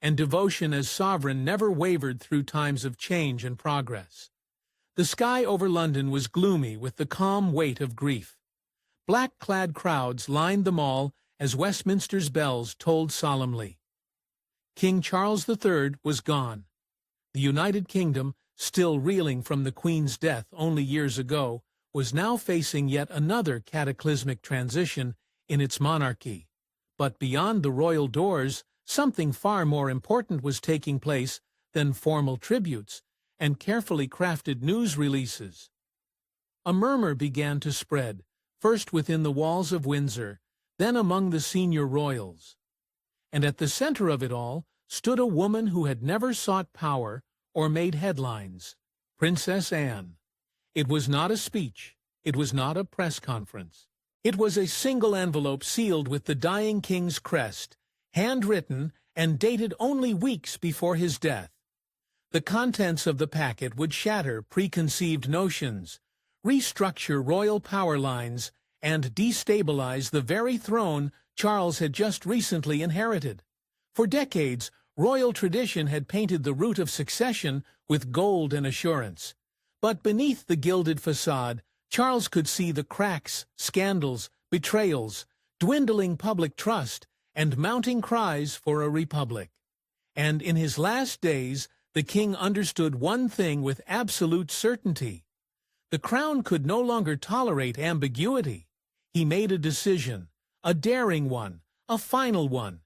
and devotion as sovereign never wavered through times of change and progress. The sky over London was gloomy with the calm weight of grief. Black-clad crowds lined the Mall as Westminster's bells tolled solemnly. King Charles III was gone. The United Kingdom, still reeling from the Queen's death only years ago, was now facing yet another cataclysmic transition in its monarchy. But beyond the royal doors, something far more important was taking place than formal tributes and carefully crafted news releases. A murmur began to spread, first within the walls of Windsor, then among the senior royals. And at the center of it all stood a woman who had never sought power or made headlines, Princess Anne. It was not a speech, it was not a press conference. It was a single envelope sealed with the dying king's crest, handwritten and dated only weeks before his death. The contents of the packet would shatter preconceived notions, restructure royal power lines, and destabilize the very throne Charles had just recently inherited. For decades, royal tradition had painted the route of succession with gold and assurance. But beneath the gilded facade, Charles could see the cracks, scandals, betrayals, dwindling public trust, and mounting cries for a republic. And in his last days, the king understood one thing with absolute certainty. The crown could no longer tolerate ambiguity. He made a decision, a daring one, a final one.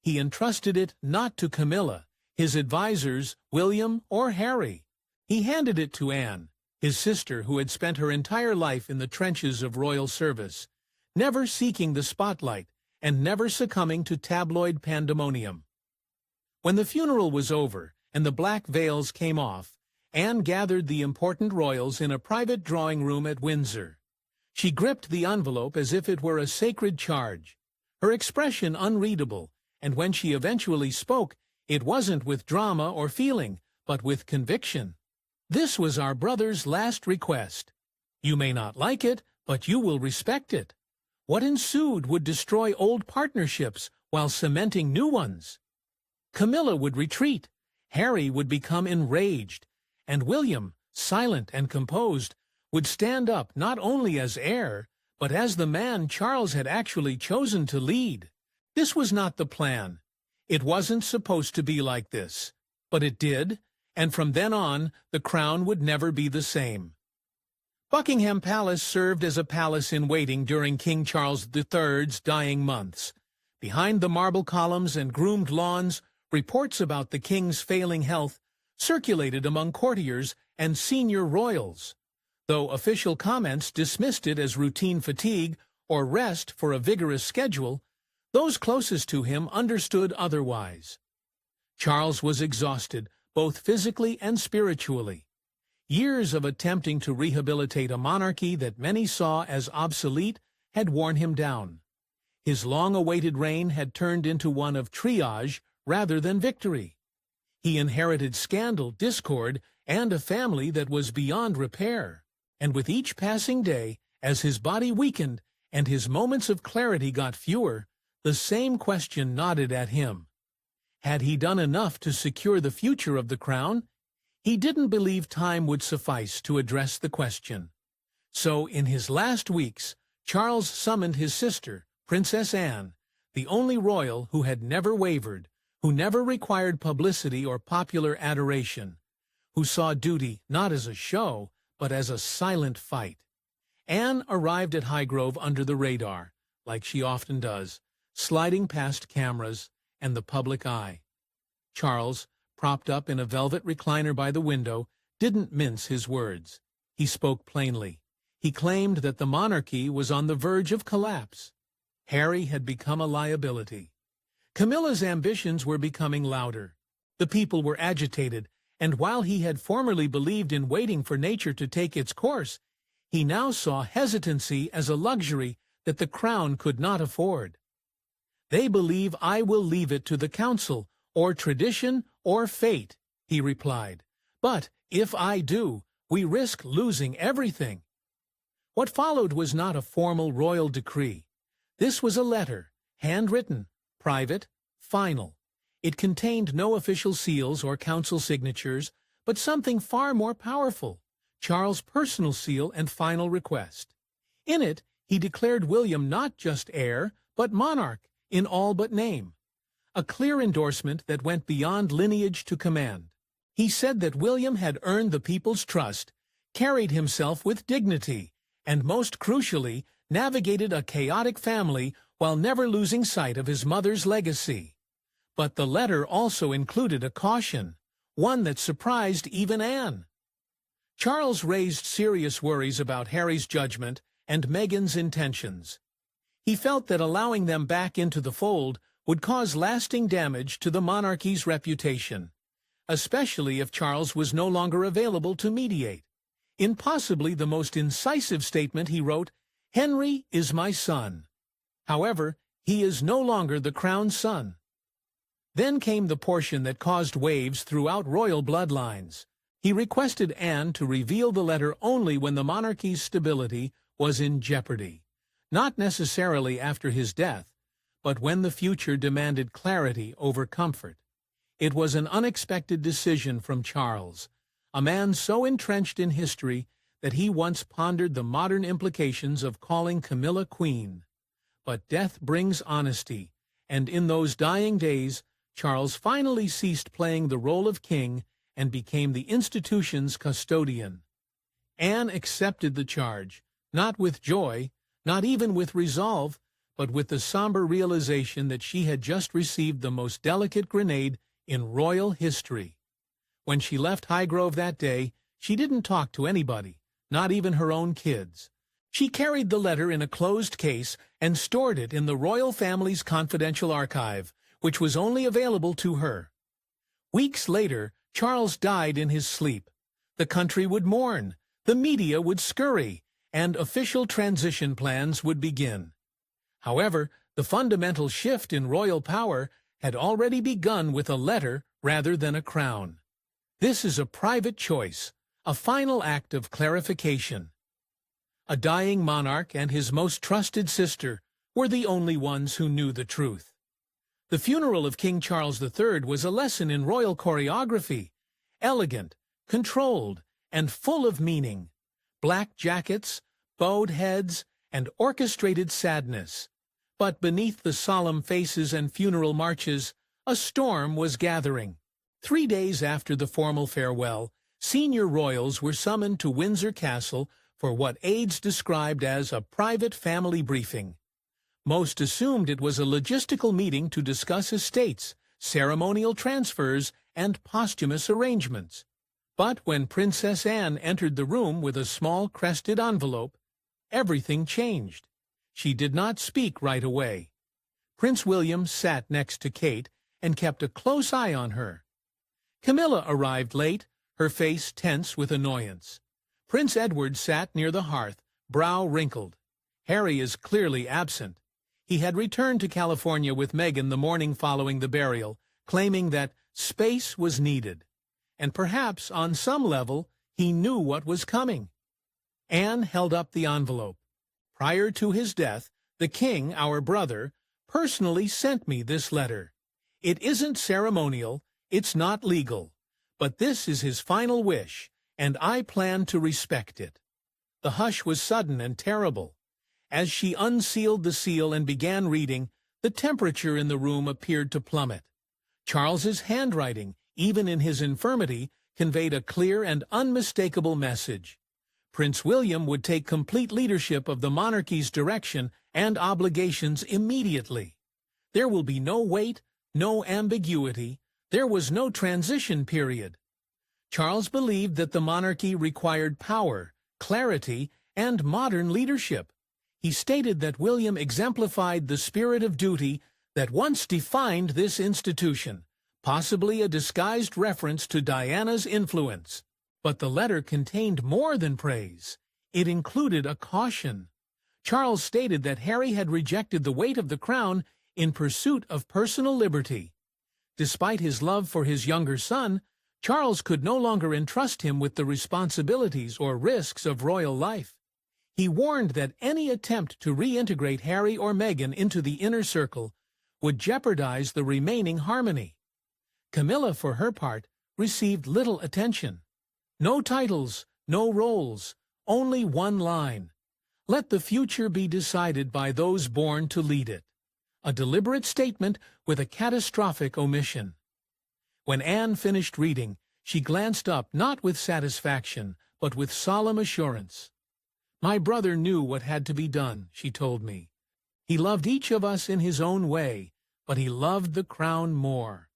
He entrusted it not to Camilla, his advisers, William or Harry. He handed it to Anne, his sister who had spent her entire life in the trenches of royal service, never seeking the spotlight and never succumbing to tabloid pandemonium. When the funeral was over and the black veils came off, Anne gathered the important royals in a private drawing room at Windsor. She gripped the envelope as if it were a sacred charge, her expression unreadable, and when she eventually spoke, it wasn't with drama or feeling, but with conviction. "This was our brother's last request. You may not like it, but you will respect it. What ensued would destroy old partnerships while cementing new ones. Camilla would retreat, Harry would become enraged, and William, silent and composed, would stand up not only as heir, but as the man Charles had actually chosen to lead. This was not the plan. It wasn't supposed to be like this, but it did, and from then on, the crown would never be the same." Buckingham Palace served as a palace in waiting during King Charles III's dying months. Behind the marble columns and groomed lawns, reports about the king's failing health circulated among courtiers and senior royals, though official comments dismissed it as routine fatigue or rest for a vigorous schedule. Those closest to him understood otherwise. Charles was exhausted, both physically and spiritually. Years of attempting to rehabilitate a monarchy that many saw as obsolete had worn him down. His long-awaited reign had turned into one of triage rather than victory. He inherited scandal, discord, and a family that was beyond repair. And with each passing day, as his body weakened and his moments of clarity got fewer, the same question nodded at him. Had he done enough to secure the future of the crown? He didn't believe time would suffice to address the question. So, in his last weeks, Charles summoned his sister, Princess Anne, the only royal who had never wavered, who never required publicity or popular adoration, who saw duty not as a show, but as a silent fight. Anne arrived at Highgrove under the radar, like she often does, sliding past cameras and the public eye. Charles, propped up in a velvet recliner by the window, didn't mince his words. He spoke plainly. He claimed that the monarchy was on the verge of collapse. Harry had become a liability. Camilla's ambitions were becoming louder. The people were agitated, and while he had formerly believed in waiting for nature to take its course, he now saw hesitancy as a luxury that the crown could not afford. "They believe I will leave it to the council, or tradition, or fate," he replied. "But if I do, we risk losing everything." What followed was not a formal royal decree. This was a letter, handwritten, private, final. It contained no official seals or council signatures, but something far more powerful, Charles' personal seal and final request. In it, he declared William not just heir, but monarch, in all but name. A clear endorsement that went beyond lineage to command. He said that William had earned the people's trust, carried himself with dignity, and most crucially, navigated a chaotic family while never losing sight of his mother's legacy. But the letter also included a caution, one that surprised even Anne. Charles raised serious worries about Harry's judgment and Meghan's intentions. He felt that allowing them back into the fold would cause lasting damage to the monarchy's reputation, especially if Charles was no longer available to mediate. In possibly the most incisive statement he wrote, "Henry is my son. However, he is no longer the crown's son." Then came the portion that caused waves throughout royal bloodlines. He requested Anne to reveal the letter only when the monarchy's stability was in jeopardy, not necessarily after his death, but when the future demanded clarity over comfort. It was an unexpected decision from Charles, a man so entrenched in history that he once pondered the modern implications of calling Camilla queen. But death brings honesty, and in those dying days, Charles finally ceased playing the role of king and became the institution's custodian. Anne accepted the charge, not with joy, not even with resolve, but with the somber realization that she had just received the most delicate grenade in royal history. When she left Highgrove that day, she didn't talk to anybody, not even her own kids. She carried the letter in a closed case and stored it in the royal family's confidential archive, which was only available to her. Weeks later, Charles died in his sleep. The country would mourn, the media would scurry, and official transition plans would begin. However, the fundamental shift in royal power had already begun with a letter rather than a crown. This is a private choice, a final act of clarification. A dying monarch and his most trusted sister were the only ones who knew the truth. The funeral of King Charles III was a lesson in royal choreography, elegant, controlled, and full of meaning. Black jackets, bowed heads, and orchestrated sadness. But beneath the solemn faces and funeral marches, a storm was gathering. 3 days after the formal farewell, senior royals were summoned to Windsor Castle for what aides described as a private family briefing. Most assumed it was a logistical meeting to discuss estates, ceremonial transfers, and posthumous arrangements. But when Princess Anne entered the room with a small crested envelope, everything changed. She did not speak right away. Prince William sat next to Kate and kept a close eye on her. Camilla arrived late, her face tense with annoyance. Prince Edward sat near the hearth, brow wrinkled. Harry is clearly absent. He had returned to California with Meghan the morning following the burial, claiming that space was needed. And perhaps, on some level, he knew what was coming. Anne held up the envelope. "Prior to his death, the king, our brother, personally sent me this letter. It isn't ceremonial, it's not legal, but this is his final wish, and I plan to respect it." The hush was sudden and terrible. As she unsealed the seal and began reading, the temperature in the room appeared to plummet. Charles's handwriting, even in his infirmity, conveyed a clear and unmistakable message. Prince William would take complete leadership of the monarchy's direction and obligations immediately. There will be no wait, no ambiguity. There was no transition period. Charles believed that the monarchy required power, clarity, and modern leadership. He stated that William exemplified the spirit of duty that once defined this institution, possibly a disguised reference to Diana's influence. But the letter contained more than praise. It included a caution. Charles stated that Harry had rejected the weight of the crown in pursuit of personal liberty. Despite his love for his younger son, Charles could no longer entrust him with the responsibilities or risks of royal life. He warned that any attempt to reintegrate Harry or Meghan into the inner circle would jeopardize the remaining harmony. Camilla, for her part, received little attention. No titles, no roles, only one line. Let the future be decided by those born to lead it. A deliberate statement with a catastrophic omission. When Anne finished reading, she glanced up not with satisfaction, but with solemn assurance. "My brother knew what had to be done," she told me. "He loved each of us in his own way, but he loved the crown more."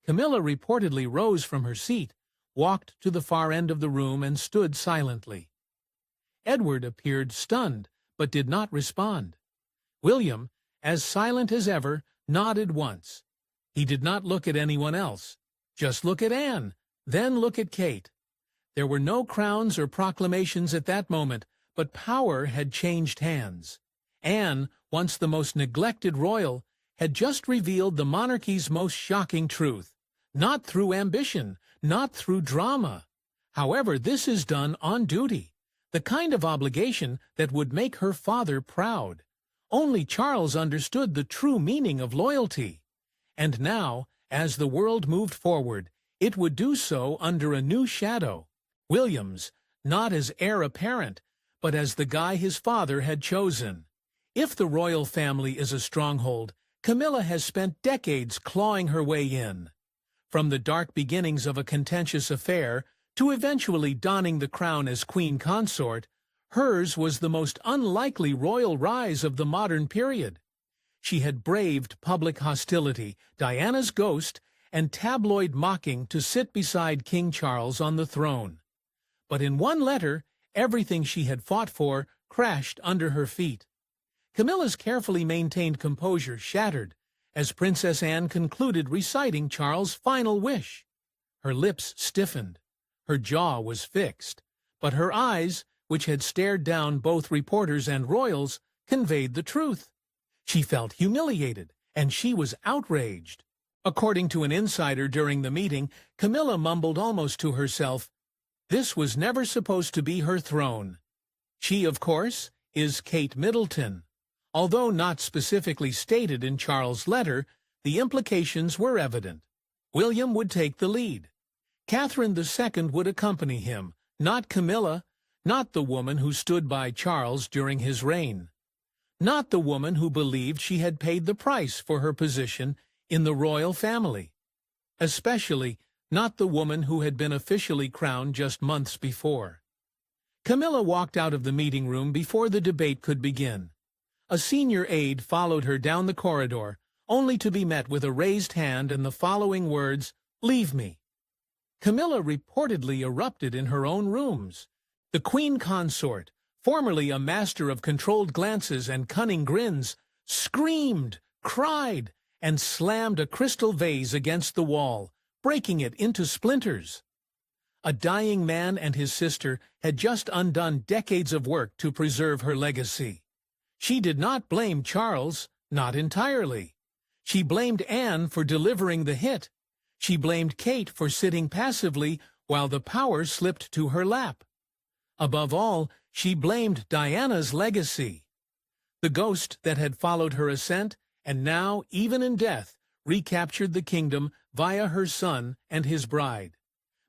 Camilla reportedly rose from her seat, walked to the far end of the room, and stood silently. Edward appeared stunned, but did not respond. William, as silent as ever, nodded once. He did not look at anyone else. Just look at Anne, then look at Kate. There were no crowns or proclamations at that moment, but power had changed hands. Anne, once the most neglected royal, had just revealed the monarchy's most shocking truth. Not through ambition, not through drama. However, this is done on duty, the kind of obligation that would make her father proud. Only Charles understood the true meaning of loyalty. And now, as the world moved forward, it would do so under a new shadow. William's, not as heir apparent, but as the guy his father had chosen. If the royal family is a stronghold, Camilla has spent decades clawing her way in. From the dark beginnings of a contentious affair to eventually donning the crown as queen consort, hers was the most unlikely royal rise of the modern period. She had braved public hostility, Diana's ghost, and tabloid mocking to sit beside King Charles on the throne. But in one letter, everything she had fought for crashed under her feet. Camilla's carefully maintained composure shattered as Princess Anne concluded reciting Charles' final wish. Her lips stiffened. Her jaw was fixed. But her eyes, which had stared down both reporters and royals, conveyed the truth. She felt humiliated, and she was outraged. According to an insider during the meeting, Camilla mumbled almost to herself, "This was never supposed to be her throne." She, of course, is Kate Middleton. Although not specifically stated in Charles' letter, the implications were evident. William would take the lead. Catherine II would accompany him, not Camilla, not the woman who stood by Charles during his reign. Not the woman who believed she had paid the price for her position in the royal family. Especially not the woman who had been officially crowned just months before. Camilla walked out of the meeting room before the debate could begin. A senior aide followed her down the corridor, only to be met with a raised hand and the following words, "Leave me." Camilla reportedly erupted in her own rooms. The queen consort, formerly a master of controlled glances and cunning grins, screamed, cried, and slammed a crystal vase against the wall, breaking it into splinters. A dying man and his sister had just undone decades of work to preserve her legacy. She did not blame Charles, not entirely. She blamed Anne for delivering the hit. She blamed Kate for sitting passively while the power slipped to her lap. Above all, she blamed Diana's legacy. The ghost that had followed her ascent, and now, even in death, recaptured the kingdom via her son and his bride.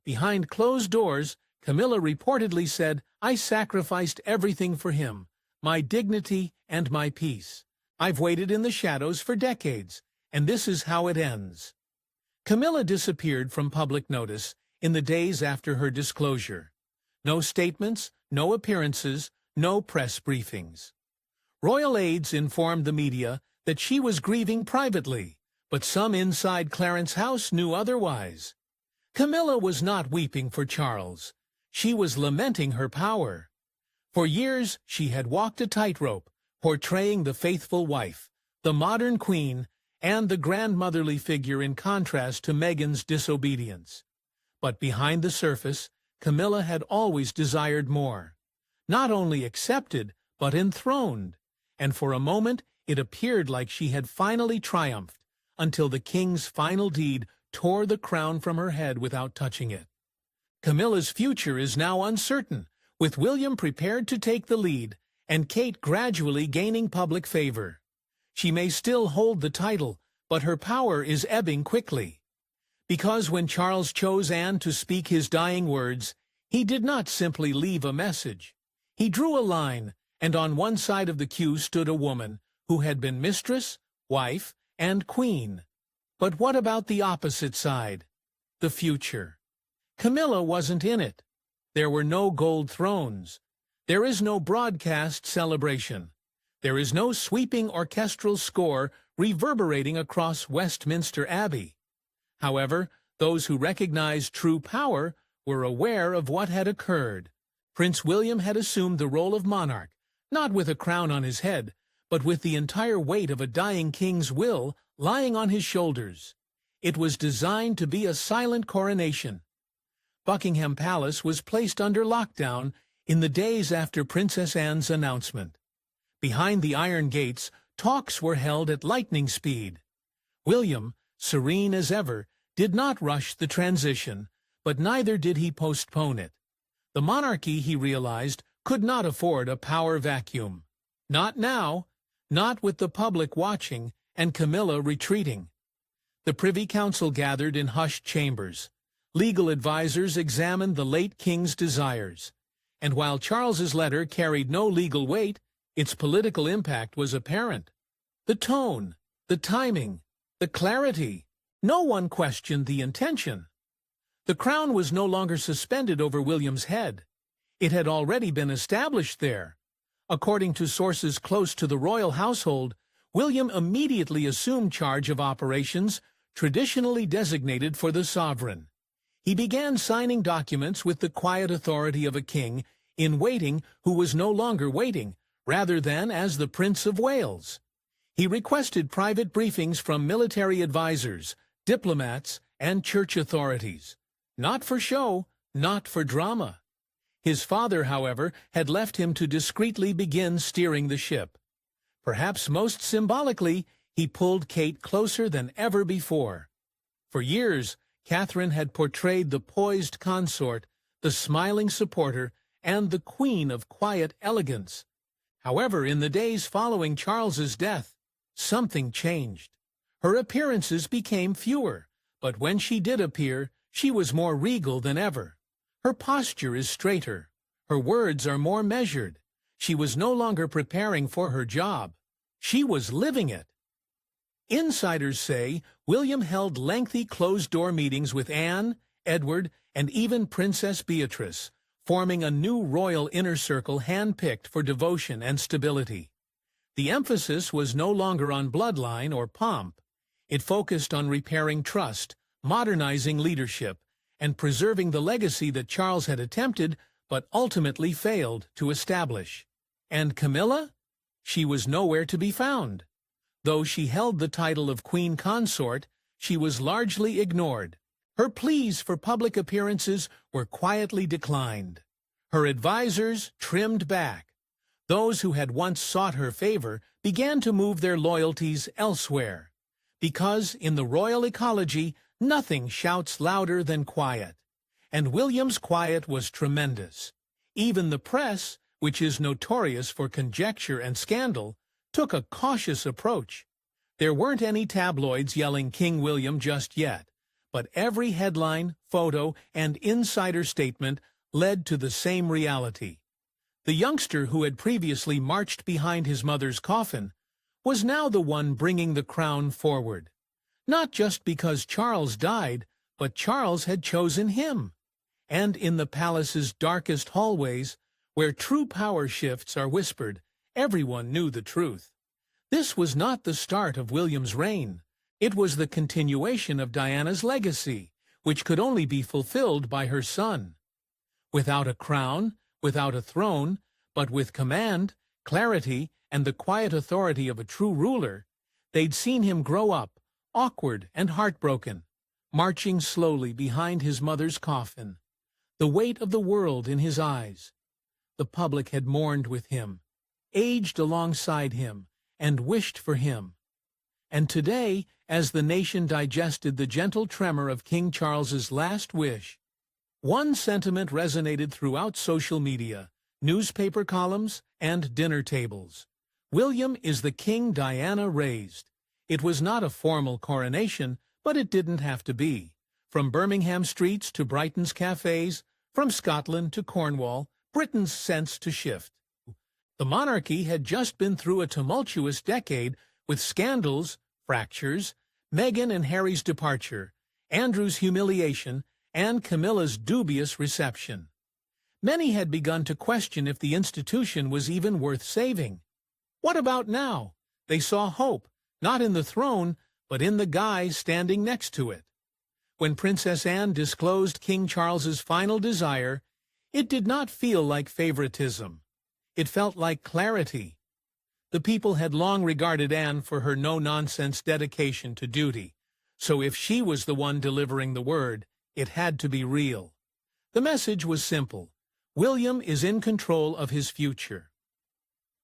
Behind closed doors, Camilla reportedly said, "I sacrificed everything for him, my dignity and my peace. I've waited in the shadows for decades, and this is how it ends." Camilla disappeared from public notice in the days after her disclosure. No statements, no appearances, no press briefings. Royal aides informed the media that she was grieving privately, but some inside Clarence House knew otherwise. Camilla was not weeping for Charles. She was lamenting her power. For years she had walked a tightrope, portraying the faithful wife, the modern queen, and the grandmotherly figure in contrast to Meghan's disobedience. But behind the surface, Camilla had always desired more. Not only accepted, but enthroned. And for a moment it appeared like she had finally triumphed, until the king's final deed tore the crown from her head without touching it. Camilla's future is now uncertain, with William prepared to take the lead, and Kate gradually gaining public favor. She may still hold the title, but her power is ebbing quickly. Because when Charles chose Anne to speak his dying words, he did not simply leave a message. He drew a line, and on one side of the queue stood a woman who had been mistress, wife, and queen. But what about the opposite side? The future. Camilla wasn't in it. There were no gold thrones. There is no broadcast celebration. There is no sweeping orchestral score reverberating across Westminster Abbey. However, those who recognized true power were aware of what had occurred. Prince William had assumed the role of monarch, not with a crown on his head, but with the entire weight of a dying king's will lying on his shoulders. It was designed to be a silent coronation. Buckingham Palace was placed under lockdown in the days after Princess Anne's announcement. Behind the iron gates, talks were held at lightning speed. William, serene as ever, did not rush the transition, but neither did he postpone it. The monarchy, he realized, could not afford a power vacuum. Not now, not with the public watching and Camilla retreating. The Privy Council gathered in hushed chambers. Legal advisers examined the late king's desires. And while Charles's letter carried no legal weight, its political impact was apparent. The tone, the timing, the clarity. No one questioned the intention. The crown was no longer suspended over William's head. It had already been established there. According to sources close to the royal household, William immediately assumed charge of operations traditionally designated for the sovereign. He began signing documents with the quiet authority of a king in waiting who was no longer waiting, rather than as the Prince of Wales. He requested private briefings from military advisers, diplomats, and church authorities. Not for show, not for drama. His father, however, had left him to discreetly begin steering the ship. Perhaps most symbolically, he pulled Kate closer than ever before. For years, Catherine had portrayed the poised consort, the smiling supporter, and the queen of quiet elegance. However, in the days following Charles's death, something changed. Her appearances became fewer, but when she did appear, she was more regal than ever. Her posture is straighter. Her words are more measured. She was no longer preparing for her job. She was living it. Insiders say William held lengthy closed-door meetings with Anne, Edward, and even Princess Beatrice, forming a new royal inner circle hand-picked for devotion and stability. The emphasis was no longer on bloodline or pomp. It focused on repairing trust, modernizing leadership, and preserving the legacy that Charles had attempted but ultimately failed to establish. And Camilla? She was nowhere to be found. Though she held the title of Queen Consort, she was largely ignored. Her pleas for public appearances were quietly declined. Her advisers trimmed back. Those who had once sought her favor began to move their loyalties elsewhere. Because in the royal ecology, nothing shouts louder than quiet. And William's quiet was tremendous. Even the press, which is notorious for conjecture and scandal, took a cautious approach. There weren't any tabloids yelling King William just yet, but every headline, photo, and insider statement led to the same reality. The youngster who had previously marched behind his mother's coffin was now the one bringing the crown forward. Not just because Charles died, but Charles had chosen him. And in the palace's darkest hallways, where true power shifts are whispered, everyone knew the truth. This was not the start of William's reign. It was the continuation of Diana's legacy, which could only be fulfilled by her son. Without a crown, without a throne, but with command, clarity, and the quiet authority of a true ruler, they'd seen him grow up, awkward and heartbroken, marching slowly behind his mother's coffin, the weight of the world in his eyes. The public had mourned with him, aged alongside him, and wished for him. And today, as the nation digested the gentle tremor of King Charles's last wish, one sentiment resonated throughout social media, newspaper columns, and dinner tables. William is the king Diana raised. It was not a formal coronation, but it didn't have to be. From Birmingham streets to Brighton's cafes, from Scotland to Cornwall, Britain's sensed to shift. The monarchy had just been through a tumultuous decade with scandals, fractures, Meghan and Harry's departure, Andrew's humiliation, and Camilla's dubious reception. Many had begun to question if the institution was even worth saving. What about now? They saw hope, not in the throne, but in the guy standing next to it. When Princess Anne disclosed King Charles's final desire, it did not feel like favoritism. It felt like clarity. The people had long regarded Anne for her no-nonsense dedication to duty, so if she was the one delivering the word, it had to be real. The message was simple. William is in control of his future.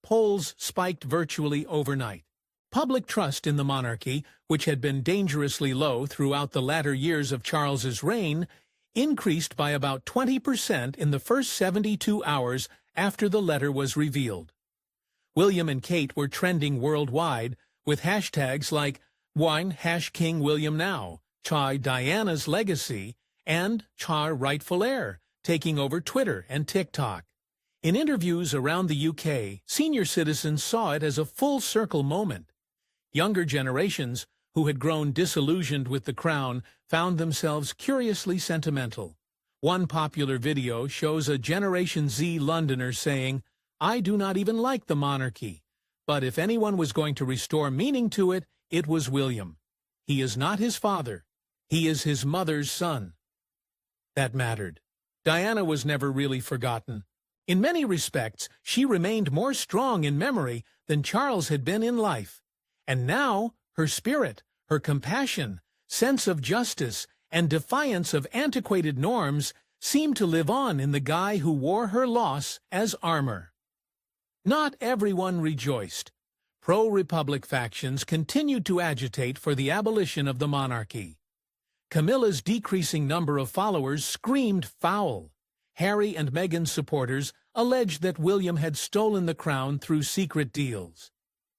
Polls spiked virtually overnight. Public trust in the monarchy, which had been dangerously low throughout the latter years of Charles's reign, increased by about 20% in the first 72 hours after the letter was revealed. William and Kate were trending worldwide, with hashtags like Wine King William Now, Cha Diana's Legacy, and Cha Rightful Heir, taking over Twitter and TikTok. In interviews around the UK, senior citizens saw it as a full-circle moment. Younger generations, who had grown disillusioned with the crown, found themselves curiously sentimental. One popular video shows a Generation Z Londoner saying, "I do not even like the monarchy, but if anyone was going to restore meaning to it, it was William. He is not his father. He is his mother's son." That mattered. Diana was never really forgotten. In many respects, she remained more strong in memory than Charles had been in life. And now, her spirit, her compassion, sense of justice, and defiance of antiquated norms seemed to live on in the guy who wore her loss as armor. Not everyone rejoiced. Pro-Republic factions continued to agitate for the abolition of the monarchy. Camilla's decreasing number of followers screamed foul. Harry and Meghan's supporters alleged that William had stolen the crown through secret deals.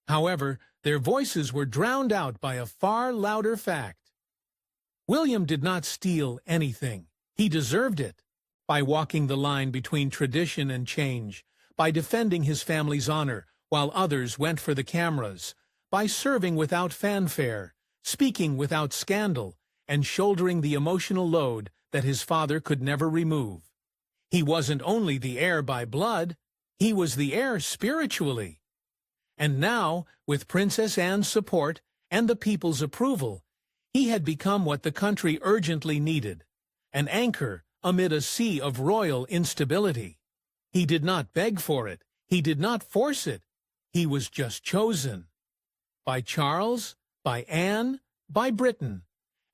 However, their voices were drowned out by a far louder fact. William did not steal anything. He deserved it. By walking the line between tradition and change, by defending his family's honor while others went for the cameras, by serving without fanfare, speaking without scandal, and shouldering the emotional load that his father could never remove. He wasn't only the heir by blood, he was the heir spiritually. And now, with Princess Anne's support and the people's approval, he had become what the country urgently needed, an anchor amid a sea of royal instability. He did not beg for it. He did not force it. He was just chosen. By Charles, by Anne, by Britain.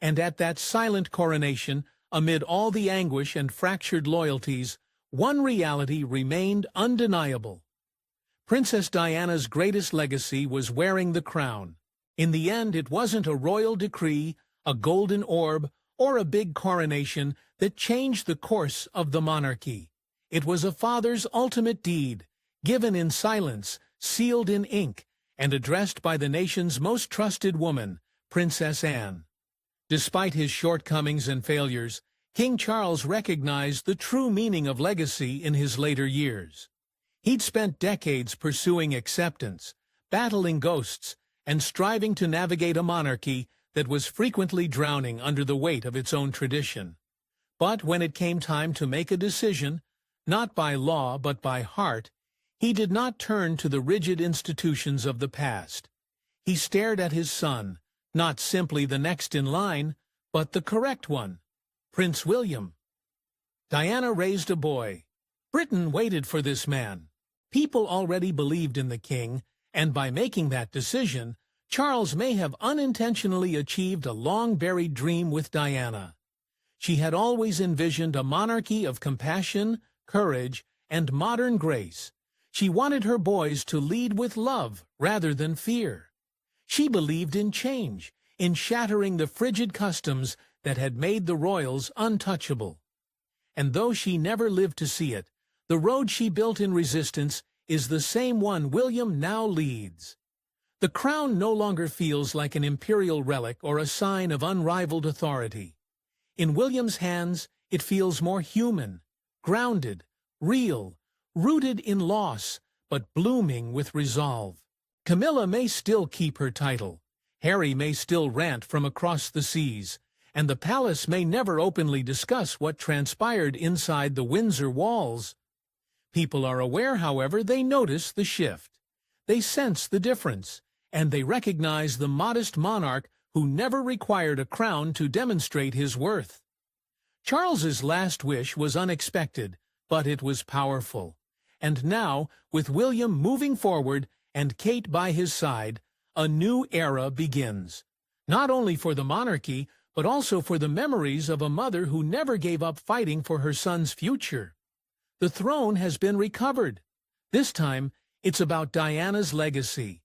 And at that silent coronation, amid all the anguish and fractured loyalties, one reality remained undeniable. Princess Diana's greatest legacy was wearing the crown. In the end, it wasn't a royal decree, a golden orb, or a big coronation that changed the course of the monarchy. It was a father's ultimate deed, given in silence, sealed in ink, and addressed by the nation's most trusted woman, Princess Anne. Despite his shortcomings and failures, King Charles recognized the true meaning of legacy in his later years. He'd spent decades pursuing acceptance, battling ghosts, and striving to navigate a monarchy that was frequently drowning under the weight of its own tradition. But when it came time to make a decision, not by law but by heart, he did not turn to the rigid institutions of the past. He stared at his son, not simply the next in line, but the correct one, Prince William. Diana raised a boy. Britain waited for this man. People already believed in the king, and by making that decision, Charles may have unintentionally achieved a long-buried dream with Diana. She had always envisioned a monarchy of compassion, courage, and modern grace. She wanted her boys to lead with love rather than fear. She believed in change, in shattering the frigid customs that had made the royals untouchable. And though she never lived to see it, the road she built in resistance is the same one William now leads. The crown no longer feels like an imperial relic or a sign of unrivaled authority. In William's hands, it feels more human, grounded, real, rooted in loss, but blooming with resolve. Camilla may still keep her title, Harry may still rant from across the seas, and the palace may never openly discuss what transpired inside the Windsor walls. People are aware, however, they notice the shift. They sense the difference, and they recognize the modest monarch who never required a crown to demonstrate his worth. Charles's last wish was unexpected, but it was powerful. And now, with William moving forward and Kate by his side, a new era begins. Not only for the monarchy, but also for the memories of a mother who never gave up fighting for her son's future. The throne has been recovered. This time, it's about Diana's legacy,